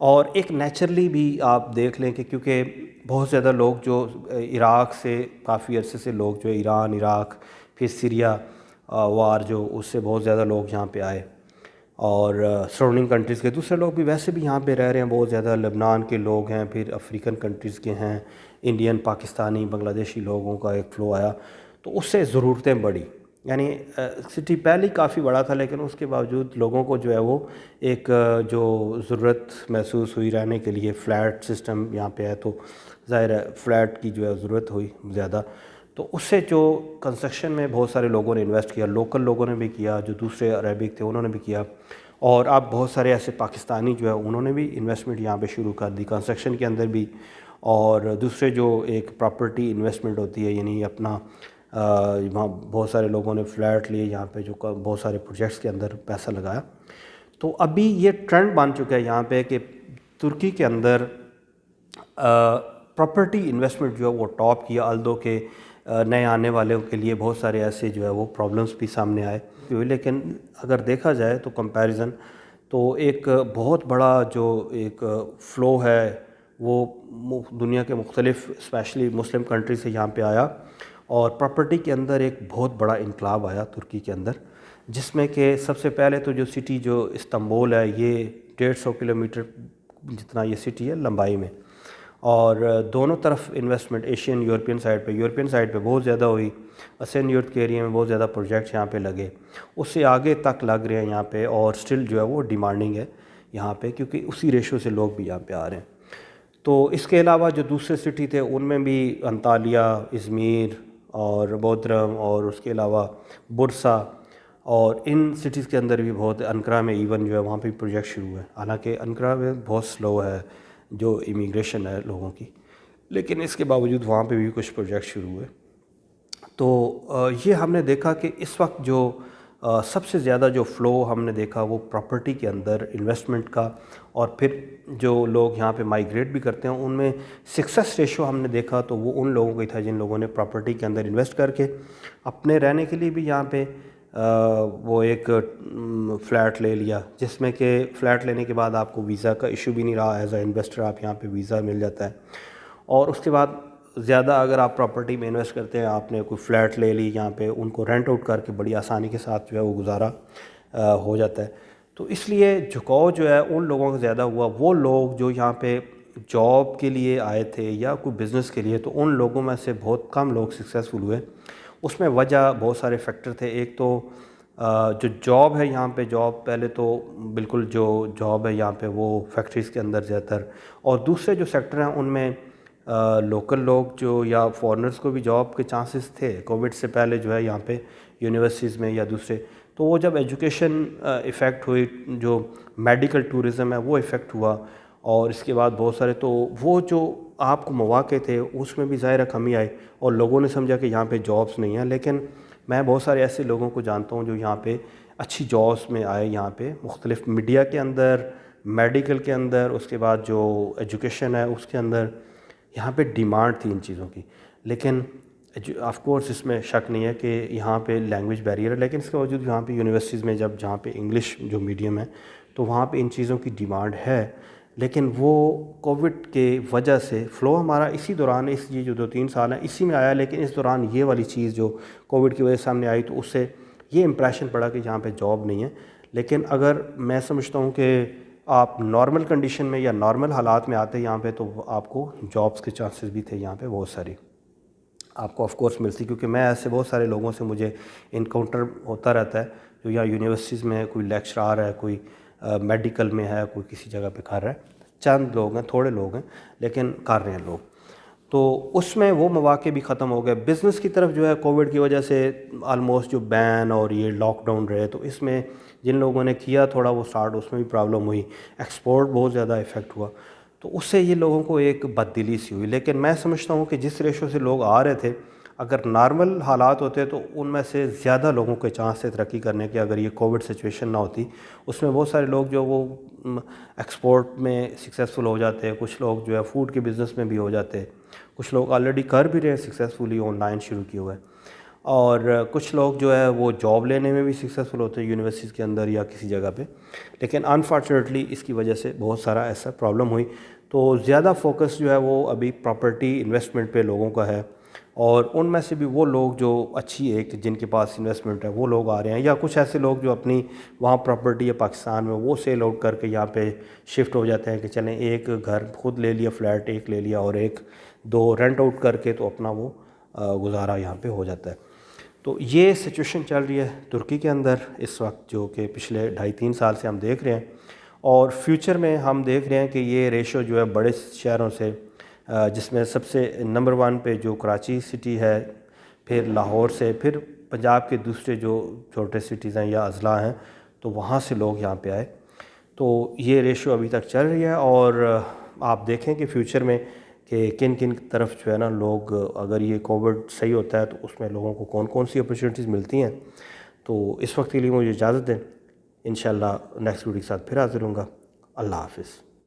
اور ایک نیچرلی بھی آپ دیکھ لیں کہ کیونکہ بہت زیادہ لوگ جو عراق سے کافی عرصے سے لوگ جو ایران، عراق، پھر سیریا وار جو اس سے بہت زیادہ لوگ یہاں پہ آئے، اور سراؤنڈنگ کنٹریز کے دوسرے لوگ بھی ویسے بھی یہاں پہ رہ رہے ہیں بہت زیادہ، لبنان کے لوگ ہیں، پھر افریقن کنٹریز کے ہیں، انڈین، پاکستانی، بنگلہ دیشی لوگوں کا ایک فلو آیا، تو اس سے ضرورتیں بڑھی. یعنی سٹی پہلے ہی کافی بڑا تھا لیکن اس کے باوجود لوگوں کو جو ہے وہ ایک جو ضرورت محسوس ہوئی رہنے کے لیے، فلیٹ سسٹم یہاں پہ ہے تو ظاہر ہے فلیٹ کی جو ہے ضرورت ہوئی زیادہ، تو اس سے جو کنسٹرکشن میں بہت سارے لوگوں نے انویسٹ کیا، لوکل لوگوں نے بھی کیا، جو دوسرے عربک تھے انہوں نے بھی کیا، اور اب بہت سارے ایسے پاکستانی جو ہے انہوں نے بھی انویسٹمنٹ یہاں پہ شروع کر دی کنسٹرکشن کے اندر بھی، اور دوسرے جو ایک پراپرٹی انویسٹمنٹ ہوتی ہے، یعنی اپنا وہاں بہت سارے لوگوں نے فلیٹ لیے یہاں پہ، جو بہت سارے پروجیکٹس کے اندر پیسہ لگایا. تو ابھی یہ ٹرینڈ بن چکا ہے یہاں پہ کہ ترکی کے اندر پراپرٹی انویسٹمنٹ جو ہے وہ ٹاپ کیا، الدو کہ نئے آنے والوں کے لیے بہت سارے ایسے جو ہے وہ پرابلمس بھی سامنے آئے، لیکن اگر دیکھا جائے تو کمپیریزن تو ایک بہت بڑا جو ایک فلو ہے وہ دنیا کے مختلف اسپیشلی مسلم کنٹری سے یہاں پہ آیا، اور پراپرٹی کے اندر ایک بہت بڑا انقلاب آیا ترکی کے اندر، جس میں کہ سب سے پہلے تو جو سٹی جو استنبول ہے یہ 150 کلومیٹر جتنا یہ سٹی ہے لمبائی میں، اور دونوں طرف انویسٹمنٹ ایشین یورپین سائڈ پہ بہت زیادہ ہوئی، اسین یورپ کے ایریا میں بہت زیادہ پروجیکٹس یہاں پہ لگے، اس سے آگے تک لگ رہے ہیں یہاں پہ، اور سٹل جو ہے وہ ڈیمانڈنگ ہے یہاں پہ کیونکہ اسی ریشو سے لوگ بھی یہاں پہ آ رہے ہیں. تو اس کے علاوہ جو دوسرے سٹی تھے ان میں بھی انطالیہ، ازمیر اور بودرم، اور اس کے علاوہ برسا، اور ان سٹیز کے اندر بھی بہت، انقرہ میں ایون جو ہے وہاں پہ پروجیکٹ شروع ہے، حالانکہ انقرہ میں بہت سلو ہے جو امیگریشن ہے لوگوں کی، لیکن اس کے باوجود وہاں پہ بھی کچھ پروجیکٹ شروع ہوئے. تو یہ ہم نے دیکھا کہ اس وقت جو سب سے زیادہ جو فلو ہم نے دیکھا وہ پراپرٹی کے اندر انویسٹمنٹ کا، اور پھر جو لوگ یہاں پہ مائیگریٹ بھی کرتے ہیں ان میں سکسیس ریشو ہم نے دیکھا تو وہ ان لوگوں کا ہی تھا جن لوگوں نے پراپرٹی کے اندر انویسٹ کر کے اپنے رہنے کے لیے بھی یہاں پہ وہ ایک فلیٹ لے لیا، جس میں کہ فلیٹ لینے کے بعد آپ کو ویزا کا ایشو بھی نہیں رہا، ایز اے انویسٹر آپ یہاں پہ ویزا مل جاتا ہے، اور اس کے بعد زیادہ اگر آپ پراپرٹی میں انویسٹ کرتے ہیں، آپ نے کوئی فلیٹ لے لی یہاں پہ، ان کو رینٹ آؤٹ کر کے بڑی آسانی کے ساتھ جو ہے وہ گزارا ہو جاتا ہے. تو اس لیے جھکاؤ جو ہے ان لوگوں کا زیادہ ہوا، وہ لوگ جو یہاں پہ جاب کے لیے آئے تھے یا کوئی بزنس کے لیے، تو ان لوگوں میں سے بہت کم لوگ سکسیزفل ہوئے. اس میں وجہ بہت سارے فیکٹر تھے. ایک تو جو جاب ہے یہاں پہ، جاب پہلے تو بالکل جو جاب ہے یہاں پہ وہ فیکٹریز کے اندر زیادہ تر، اور دوسرے جو سیکٹر ہیں ان میں لوکل لوگ جو یا فارنرز کو بھی جاب کے چانسز تھے. کووڈ سے پہلے جو ہے یہاں پہ یونیورسٹیز میں یا دوسرے، تو وہ جب ایجوکیشن ایفیکٹ ہوئی، جو میڈیکل ٹورزم ہے وہ ایفیکٹ ہوا، اور اس کے بعد بہت سارے، تو وہ جو آپ کو مواقع تھے اس میں بھی ظاہر کمی آئی، اور لوگوں نے سمجھا کہ یہاں پہ جابس نہیں ہیں. لیکن میں بہت سارے ایسے لوگوں کو جانتا ہوں جو یہاں پہ اچھی جابس میں آئے، یہاں پہ مختلف میڈیا کے اندر، میڈیکل کے اندر، اس کے بعد جو ایجوکیشن ہے اس کے اندر یہاں پہ ڈیمانڈ تھی ان چیزوں کی. لیکن آف کورس اس میں شک نہیں ہے کہ یہاں پہ لینگویج بیریئر ہے، لیکن اس کے باوجود یہاں پہ یونیورسٹیز میں جہاں پہ انگلش جو میڈیم ہے تو وہاں پہ ان چیزوں کی ڈیمانڈ ہے. لیکن وہ کووڈ کے وجہ سے فلو ہمارا اسی دوران، اس یہ جو 2-3 سال ہیں اسی میں آیا، لیکن اس دوران یہ والی چیز جو کووڈ کی وجہ سے سامنے آئی تو اس سے یہ امپریشن پڑا کہ یہاں پہ جاب نہیں ہے. لیکن اگر میں سمجھتا ہوں کہ آپ نارمل کنڈیشن میں یا نارمل حالات میں آتے یہاں پہ تو آپ کو جابس کے چانسز بھی تھے یہاں پہ بہت ساری آپ کو آف کورس ملتی، کیونکہ میں ایسے بہت سارے لوگوں سے مجھے انکاؤنٹر ہوتا رہتا ہے جو یہاں یونیورسٹیز میں ہے، کوئی لیکچرار ہے، کوئی میڈیکل میں ہے، کوئی کسی جگہ پہ کر رہا ہے. چند لوگ ہیں، تھوڑے لوگ ہیں لیکن کر رہے ہیں لوگ. تو اس میں وہ مواقع بھی ختم ہو گئے. بزنس کی طرف جو ہے کووڈ کی وجہ سے آلموسٹ جو بین اور یہ لاک ڈاؤن رہے تو اس میں جن لوگوں نے کیا تھوڑا وہ سٹارٹ، اس میں بھی پرابلم ہوئی. ایکسپورٹ بہت زیادہ افیکٹ ہوا، تو اس سے یہ لوگوں کو ایک بددلی سی ہوئی. لیکن میں سمجھتا ہوں کہ جس ریشو سے لوگ آ رہے تھے، اگر نارمل حالات ہوتے تو ان میں سے زیادہ لوگوں کے چانس تھے ترقی کرنے کے اگر یہ کووڈ سچویشن نہ ہوتی. اس میں بہت سارے لوگ جو وہ ایکسپورٹ میں سکسیزفل ہو جاتے ہیں، کچھ لوگ جو ہے فوڈ کے بزنس میں بھی ہو جاتے ہیں، کچھ لوگ آلریڈی کر بھی رہے ہیں سکسیزفلی آن لائن شروع کیے ہوئے. اور کچھ لوگ جو ہے وہ جاب لینے میں بھی سکسیزفل ہوتے ہیں یونیورسٹیز کے اندر یا کسی جگہ پہ، لیکن انفارچونیٹلی اس کی وجہ سے بہت سارا ایسا پرابلم ہوئی. تو زیادہ فوکس جو ہے وہ ابھی پراپرٹی انویسٹمنٹ پہ لوگوں کا ہے، اور ان میں سے بھی وہ لوگ جو اچھی ایک جن کے پاس انویسٹمنٹ ہے وہ لوگ آ رہے ہیں، یا کچھ ایسے لوگ جو اپنی وہاں پراپرٹی ہے پاکستان میں وہ سیل آؤٹ کر کے یہاں پہ شفٹ ہو جاتے ہیں کہ چلیں ایک گھر خود لے لیا، فلیٹ ایک لے لیا اور ایک دو رینٹ آؤٹ کر کے تو اپنا وہ گزارا یہاں پہ ہو جاتا ہے. تو یہ سچویشن چل رہی ہے ترکی کے اندر اس وقت، جو کہ پچھلے 2.5-3 سال سے ہم دیکھ رہے ہیں، اور فیوچر میں ہم دیکھ رہے ہیں کہ یہ ریشو جو ہے بڑے شہروں سے، جس میں سب سے نمبر 1 پہ جو کراچی سٹی ہے، پھر لاہور سے، پھر پنجاب کے دوسرے جو چھوٹے سٹیز ہیں یا اضلاع ہیں، تو وہاں سے لوگ یہاں پہ آئے. تو یہ ریشو ابھی تک چل رہی ہے، اور آپ دیکھیں کہ فیوچر میں کہ کن کن طرف جو ہے نا لوگ، اگر یہ کووڈ صحیح ہوتا ہے تو اس میں لوگوں کو کون کون سی اپرچونیٹیز ملتی ہیں. تو اس وقت کے لیے مجھے اجازت دیں، انشاءاللہ نیکسٹ ویڈیو کے ساتھ پھر حاضر ہوں گا. اللہ حافظ.